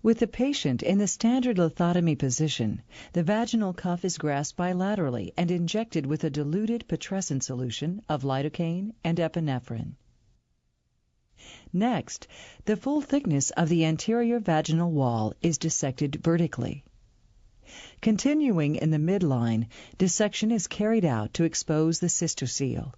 With the patient in the standard lithotomy position, the vaginal cuff is grasped bilaterally and injected with a diluted putrescent solution of lidocaine and epinephrine. Next, the full thickness of the anterior vaginal wall is dissected vertically. Continuing in the midline, dissection is carried out to expose the cystocele.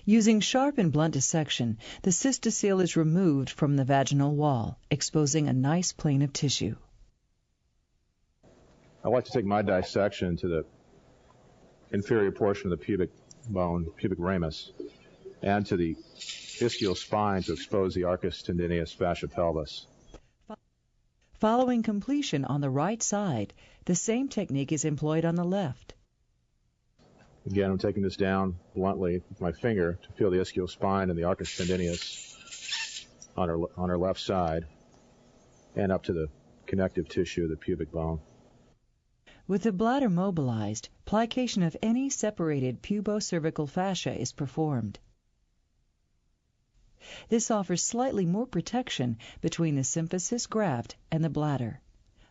Using sharp and blunt dissection, the cystocele is removed from the vaginal wall, exposing a nice plane of tissue. I like to take my dissection to the inferior portion of the pubic bone, pubic ramus, and to the ischial spine to expose the arcus tendineus fascia pelvis. Following completion on the right side, the same technique is employed on the left. Again, I'm taking this down bluntly with my finger to feel the ischial spine and the arcus tendineus on her left side and up to the connective tissue of the pubic bone. With the bladder mobilized, plication of any separated pubocervical fascia is performed. This offers slightly more protection between the symphysis graft and the bladder.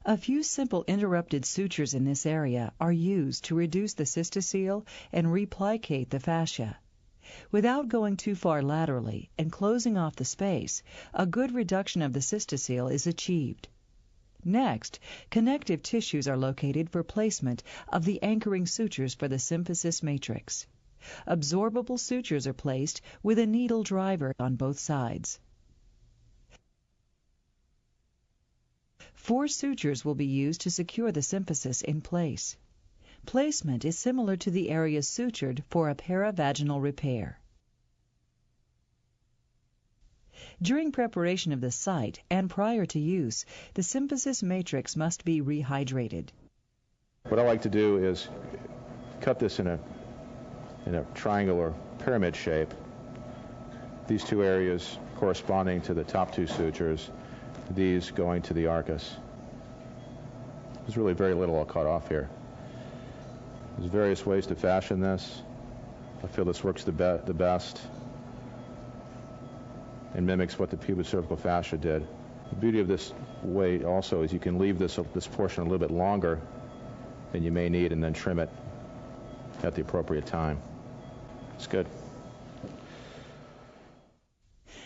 A few simple interrupted sutures in this area are used to reduce the cystocele and replicate the fascia. Without going too far laterally and closing off the space, a good reduction of the cystocele is achieved. Next, connective tissues are located for placement of the anchoring sutures for the symphysis matrix. Absorbable sutures are placed with a needle driver on both sides. 4 sutures will be used to secure the symphysis in place. Placement is similar to the areas sutured for a paravaginal repair. During preparation of the site and prior to use, the symphysis matrix must be rehydrated. What I like to do is cut this in a triangular pyramid shape. These 2 areas corresponding to the top 2 sutures, these going to the arcus. There's really very little I'll cut off here. There's various ways to fashion this. I feel this works the best and mimics what the pubocervical fascia did. The beauty of this way also is you can leave this portion a little bit longer than you may need and then trim it at the appropriate time. It's good.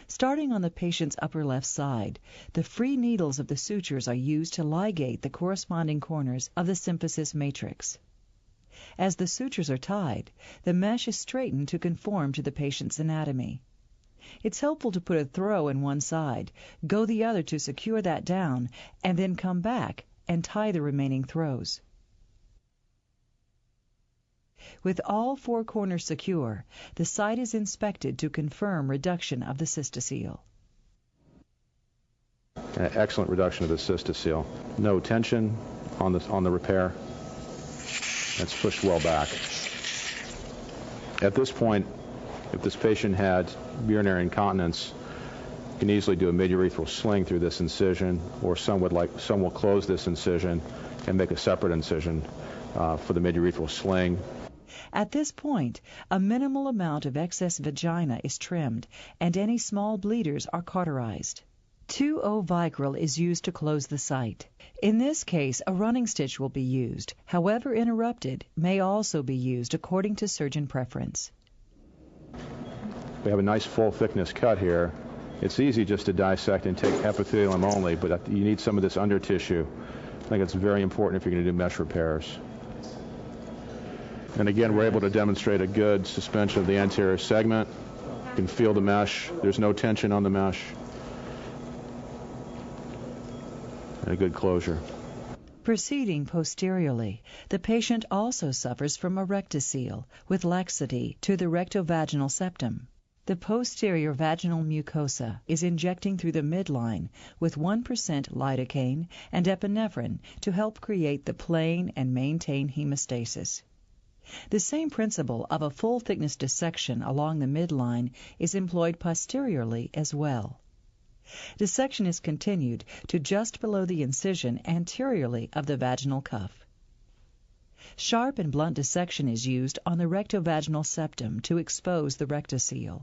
Starting on the patient's upper left side, the free needles of the sutures are used to ligate the corresponding corners of the symphysis matrix. As the sutures are tied, the mesh is straightened to conform to the patient's anatomy. It's helpful to put a throw in one side, go the other to secure that down, and then come back and tie the remaining throws. With all 4 corners secure, the site is inspected to confirm reduction of the cystocele. An excellent reduction of the cystocele. No tension on the repair. It's pushed well back. At this point, if this patient had urinary incontinence, you can easily do a midurethral sling through this incision, or some will close this incision and make a separate incision for the midurethral sling. At this point, a minimal amount of excess vagina is trimmed, and any small bleeders are cauterized. 2O Vicryl is used to close the site. In this case, a running stitch will be used. However interrupted, may also be used according to surgeon preference. We have a nice full thickness cut here. It's easy just to dissect and take epithelium only, but you need some of this under tissue. I think it's very important if you're going to do mesh repairs. And again, we're able to demonstrate a good suspension of the anterior segment. You can feel the mesh. There's no tension on the mesh. And a good closure. Proceeding posteriorly, the patient also suffers from a rectocele with laxity to the rectovaginal septum. The posterior vaginal mucosa is injecting through the midline with 1% lidocaine and epinephrine to help create the plane and maintain hemostasis. The same principle of a full-thickness dissection along the midline is employed posteriorly as well. Dissection is continued to just below the incision anteriorly of the vaginal cuff. Sharp and blunt dissection is used on the rectovaginal septum to expose the rectocele.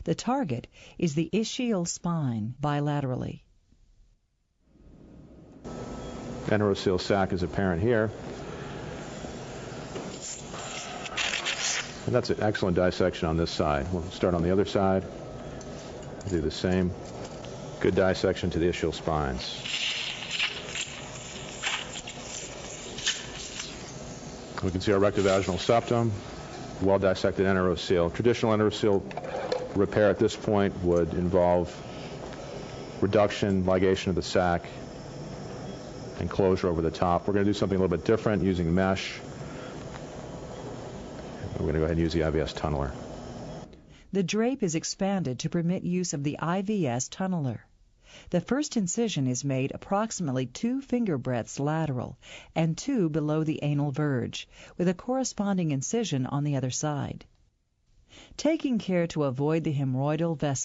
The target is the ischial spine bilaterally. enteroceal sac is apparent here. And that's an excellent dissection on this side. We'll start on the other side. Do the same. Good dissection to the ischial spines. We can see our rectovaginal septum, well dissected enteroceal. Traditional enteroceal repair at this point would involve reduction, ligation of the sac, and closure over the top. We're going to do something a little bit different using mesh. We're going to go ahead and use the IVS tunneler. The drape is expanded to permit use of the IVS tunneler. The first incision is made approximately 2 finger breadths lateral and 2 below the anal verge, with a corresponding incision on the other side. Taking care to avoid the hemorrhoidal vessel